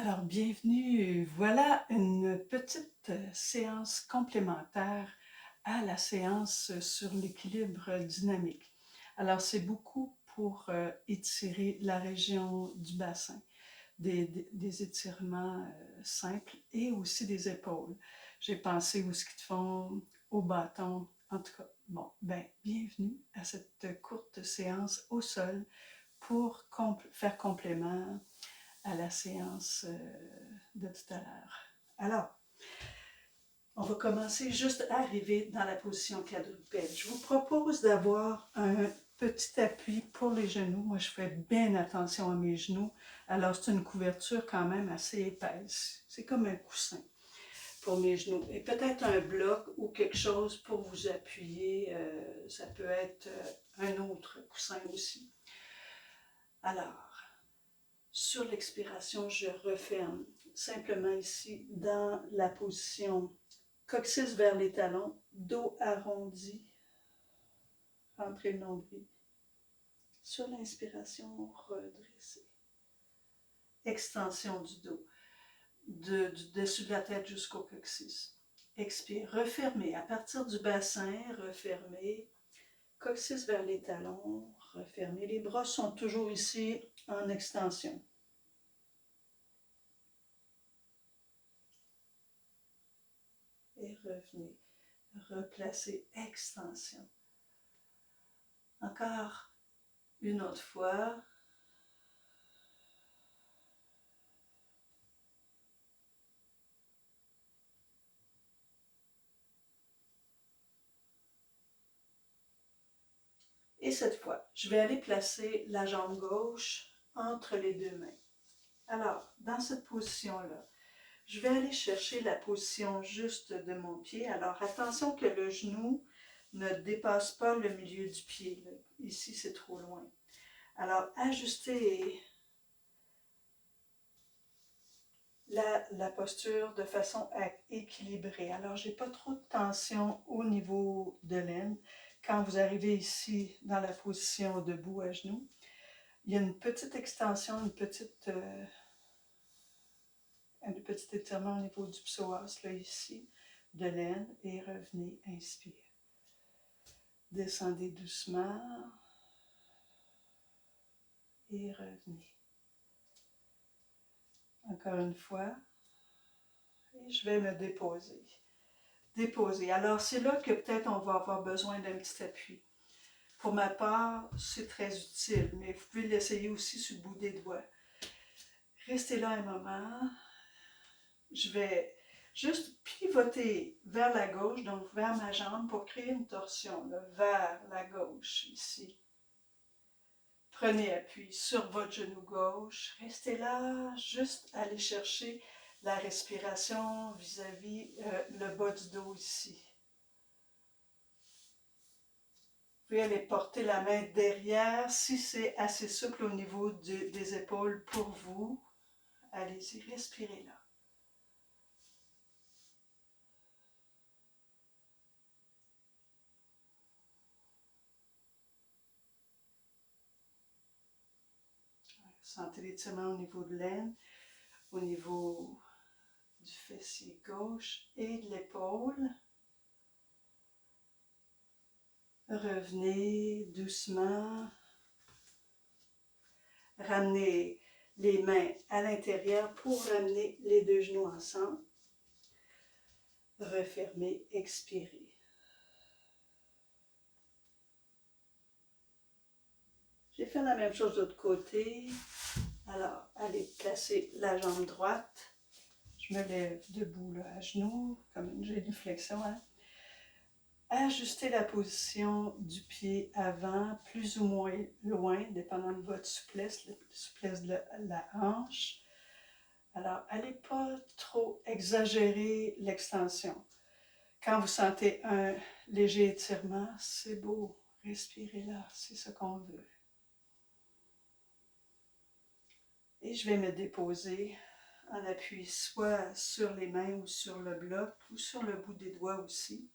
Alors, bienvenue. Voilà une petite séance complémentaire à la séance sur l'équilibre dynamique. Alors, c'est beaucoup pour étirer la région du bassin, des étirements simples et aussi des épaules. J'ai pensé au ski de fond, au bâton, en tout cas. Bon, ben, bienvenue à cette courte séance au sol pour faire complément à la séance de tout à l'heure. Alors, on va commencer juste à arriver dans la position quadrupède. Je vous propose d'avoir un petit appui pour les genoux. Moi, je fais bien attention à mes genoux. Alors, c'est une couverture quand même assez épaisse. C'est comme un coussin pour mes genoux. Et peut-être un bloc ou quelque chose pour vous appuyer. Ça peut être un autre coussin aussi. Alors, sur l'expiration, je referme simplement ici dans la position coccyx vers les talons, dos arrondi, rentrez le nombril. Sur l'inspiration, redresser. Extension du dos, du dessus de la tête jusqu'au coccyx. Expire, refermez. À partir du bassin, refermez. Coccyx vers les talons, refermez. Les bras sont toujours ici en extension. Et revenez. Replacer, extension. Encore une autre fois. Et cette fois, je vais aller placer la jambe gauche entre les deux mains. Alors, dans cette position-là, je vais aller chercher la position juste de mon pied. Alors, attention que le genou ne dépasse pas le milieu du pied. Ici, c'est trop loin. Alors, ajustez la posture de façon à équilibrer. Alors, je n'ai pas trop de tension au niveau de l'aine. Quand vous arrivez ici dans la position debout à genoux, il y a une petite extension, un petit étirement au niveau du psoas, là ici, de l'aine, et revenez, inspire. Descendez doucement et revenez. Encore une fois, et je vais me déposer. Déposer. Alors, c'est là que peut-être on va avoir besoin d'un petit appui. Pour ma part, c'est très utile, mais vous pouvez l'essayer aussi sur le bout des doigts. Restez là un moment. Je vais juste pivoter vers la gauche, donc vers ma jambe, pour créer une torsion, là, vers la gauche, ici. Prenez appui sur votre genou gauche. Restez là, juste aller chercher la respiration vis-à-vis le bas du dos ici. Vous pouvez aller porter la main derrière si c'est assez souple au niveau des épaules pour vous. Allez-y, respirez là. Sentez l'étirement au niveau de l'aine, au niveau du fessier gauche et de l'épaule. Revenez doucement. Ramenez les mains à l'intérieur pour ramener les deux genoux ensemble. Refermez, expirez. J'ai fait la même chose de l'autre côté. Alors, allez placer la jambe droite. Je me lève debout là, à genoux, comme une génuflexion. Hein? Ajustez la position du pied avant, plus ou moins loin, dépendant de votre souplesse, la souplesse de la hanche. Alors, allez pas trop exagérer l'extension. Quand vous sentez un léger étirement, c'est beau. Respirez là, c'est ce qu'on veut. Et je vais me déposer en appui soit sur les mains ou sur le bloc ou sur le bout des doigts aussi.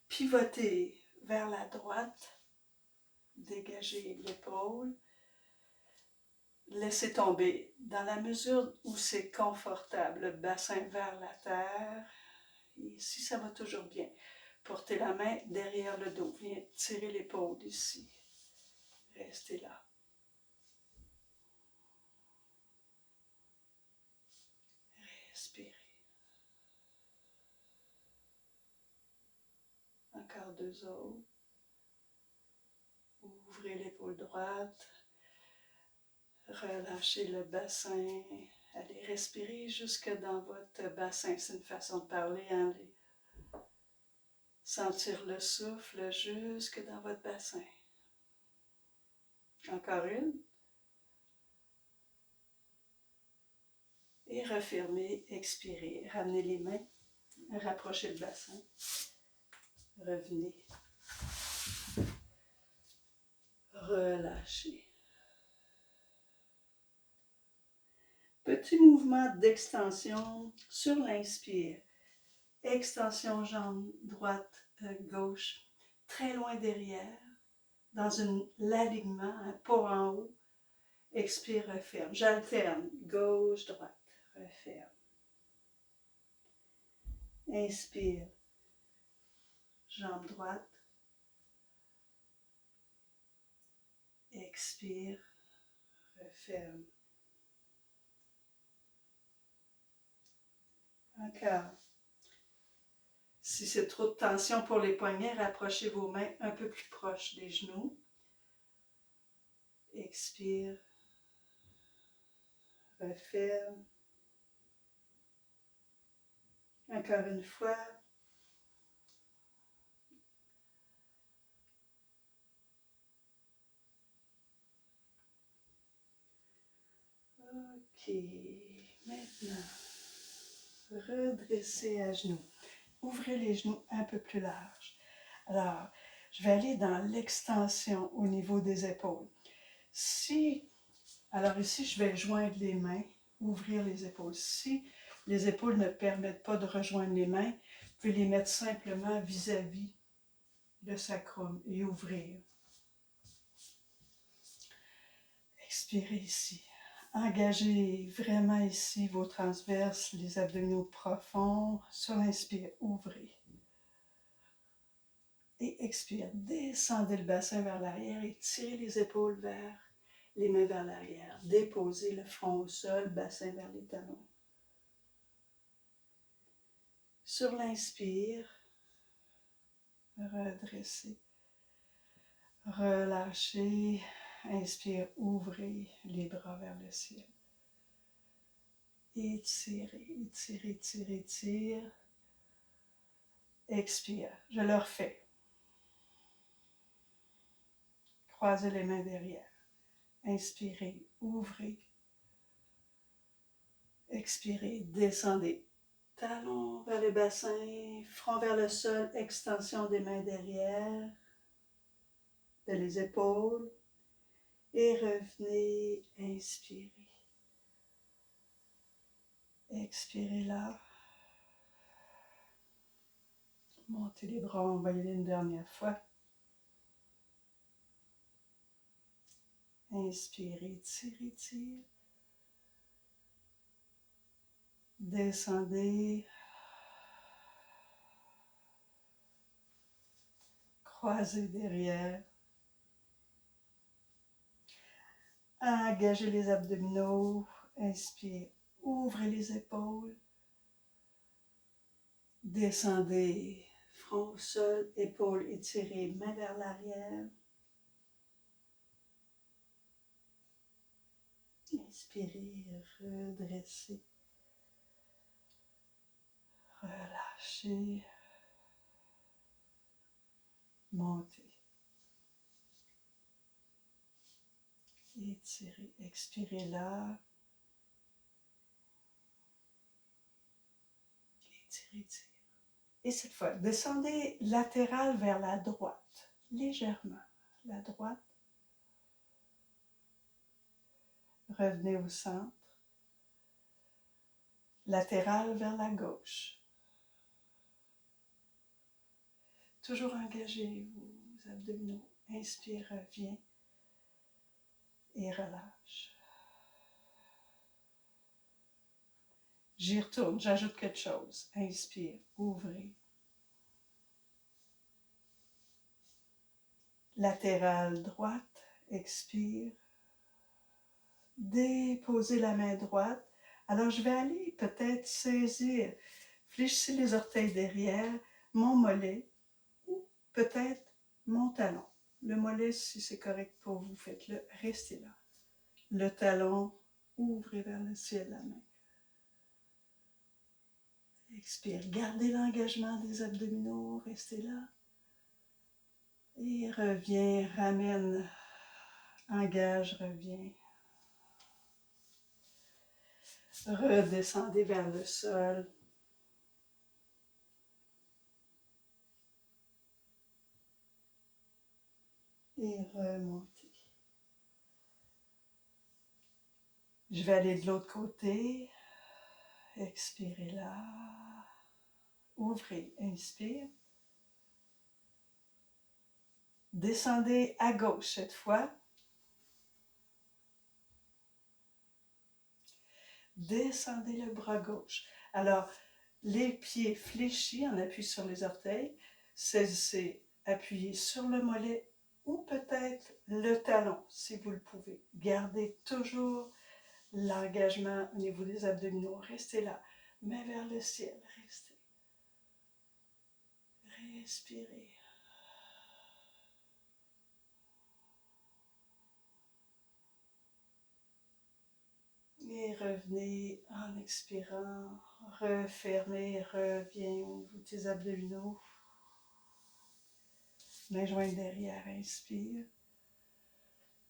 Pivotez vers la droite, dégagez l'épaule. Laissez tomber dans la mesure où c'est confortable, le bassin vers la terre. Ici, ça va toujours bien. Portez la main derrière le dos. Viens tirer l'épaule ici. Restez là. Respirez. Encore deux autres. Ouvrez l'épaule droite. Relâchez le bassin. Allez respirer jusque dans votre bassin. C'est une façon de parler. Allez sentir le souffle jusque dans votre bassin. Encore une. Et refermez, expirez. Ramenez les mains. Rapprochez le bassin. Revenez. Relâchez. Petit mouvement d'extension sur l'inspire. Extension jambe droite, gauche, très loin derrière, dans l'alignement, pas en haut. Expire, referme. J'alterne, gauche, droite, referme. Inspire, jambe droite. Expire, referme. Encore. Si c'est trop de tension pour les poignets, rapprochez vos mains un peu plus proches des genoux. Expire, referme. Encore une fois. Ok, maintenant, redressez à genoux. Ouvrez les genoux un peu plus larges. Alors, je vais aller dans l'extension au niveau des épaules. Alors ici, je vais joindre les mains, ouvrir les épaules. Si les épaules ne permettent pas de rejoindre les mains, vous pouvez les mettre simplement vis-à-vis le sacrum et ouvrir. Expirez ici. Engagez vraiment ici vos transverses, les abdominaux profonds. Sur l'inspire, ouvrez. Et expire. Descendez le bassin vers l'arrière et tirez les épaules vers les mains vers l'arrière. Déposez le front au sol, bassin vers les talons. Sur l'inspire, redressez. Relâchez. Inspire, ouvrez les bras vers le ciel. Étirez, étirez, étirez, étirez. Expire. Je le refais. Croisez les mains derrière. Inspirez, ouvrez. Expirez, descendez. Talons vers le bassin, front vers le sol, extension des mains derrière, vers les épaules. Et revenez, inspirez. Expirez là. Montez les bras, on va y aller une dernière fois. Inspirez, tirez, tirez. Descendez. Croisez derrière. Engagez les abdominaux. Inspire. Ouvrez les épaules. Descendez. Front au sol, épaules étirées, main vers l'arrière. Inspirez, redressez. Relâchez. Montez. Étirez. Expirez là. Étirez, étirez. Et cette fois, descendez latéral vers la droite, légèrement. La droite. Revenez au centre. Latéral vers la gauche. Toujours engagez vos abdominaux. Inspire, reviens et relâche. J'y retourne, j'ajoute quelque chose. Inspire, ouvrez. Latérale droite, expire. Déposez la main droite. Alors, je vais aller peut-être saisir, fléchissez les orteils derrière, mon mollet ou peut-être mon talon. Le mollet, si c'est correct pour vous, faites-le, restez là. Le talon, ouvrez vers le ciel la main. Expire, gardez l'engagement des abdominaux, restez là. Et reviens, ramène, engage, reviens. Redescendez vers le sol. Et remontez. Je vais aller de l'autre côté. Expirez là. Ouvrez, inspire. Descendez à gauche cette fois. Descendez le bras gauche. Alors, les pieds fléchis en appui sur les orteils. Saisissez, appuyez sur le mollet ou peut-être le talon si vous le pouvez. Gardez toujours l'engagement au niveau des abdominaux. Restez là, main vers le ciel. Restez. Respirez. Et revenez en expirant. Refermez, reviens au niveau de tes abdominaux. Main jointe derrière, inspire.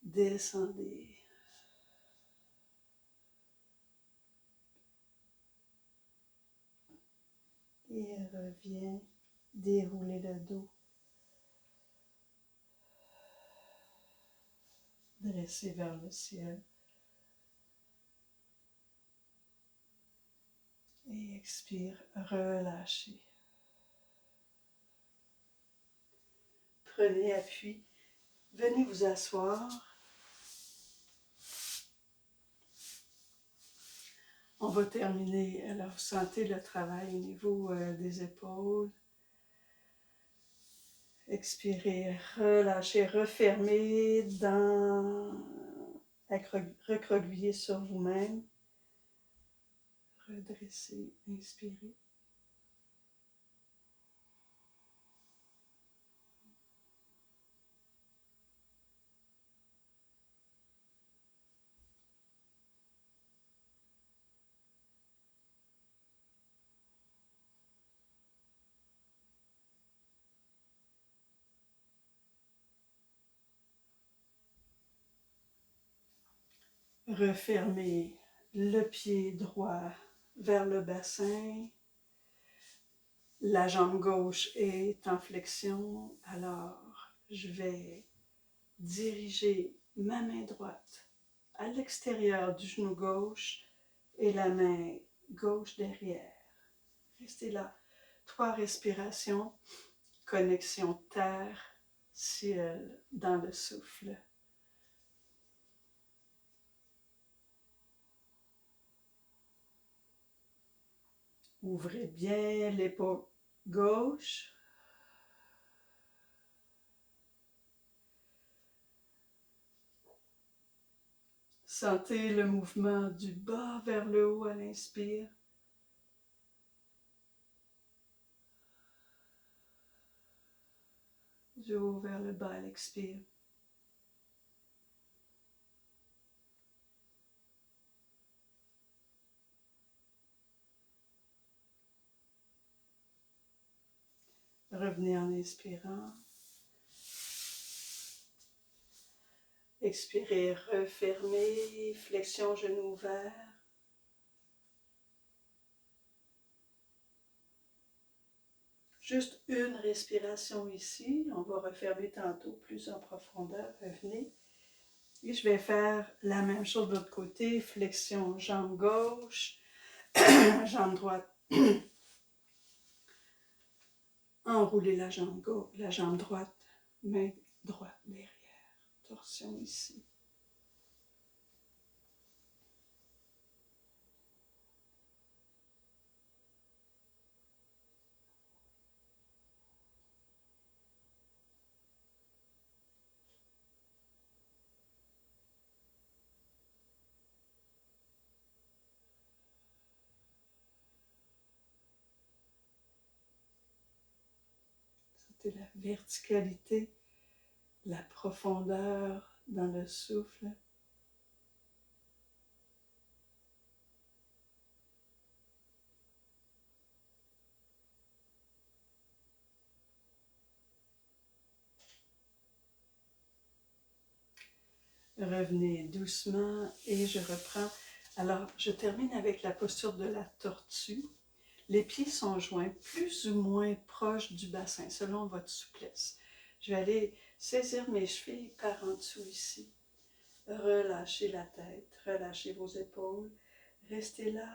Descendez. Et reviens. Déroulez le dos. Dressez vers le ciel. Et expire, relâchez. Prenez appui. Venez vous asseoir. On va terminer. Alors, vous sentez le travail au niveau des épaules. Expirez, relâchez, refermez recroquevillez sur vous-même. Redressez, inspirez. Refermez le pied droit vers le bassin. La jambe gauche est en flexion. Alors, je vais diriger ma main droite à l'extérieur du genou gauche et la main gauche derrière. Restez là. 3 respirations. Connexion terre-ciel dans le souffle. Ouvrez bien l'épaule gauche. Sentez le mouvement du bas vers le haut à l'inspire. Du haut vers le bas à l'expire. Revenez en inspirant. Expirez, refermez, flexion, genou ouvert. Juste une respiration ici. On va refermer tantôt plus en profondeur. Revenez. Et je vais faire la même chose de l'autre côté. Flexion, jambe gauche, jambe droite. Enroulez la jambe gauche, la jambe droite, main droite derrière. Torsion ici. Sentez la verticalité, la profondeur dans le souffle. Revenez doucement et je reprends. Alors, je termine avec la posture de la tortue. Les pieds sont joints plus ou moins proches du bassin, selon votre souplesse. Je vais aller saisir mes chevilles par en dessous ici. Relâchez la tête, relâchez vos épaules. Restez là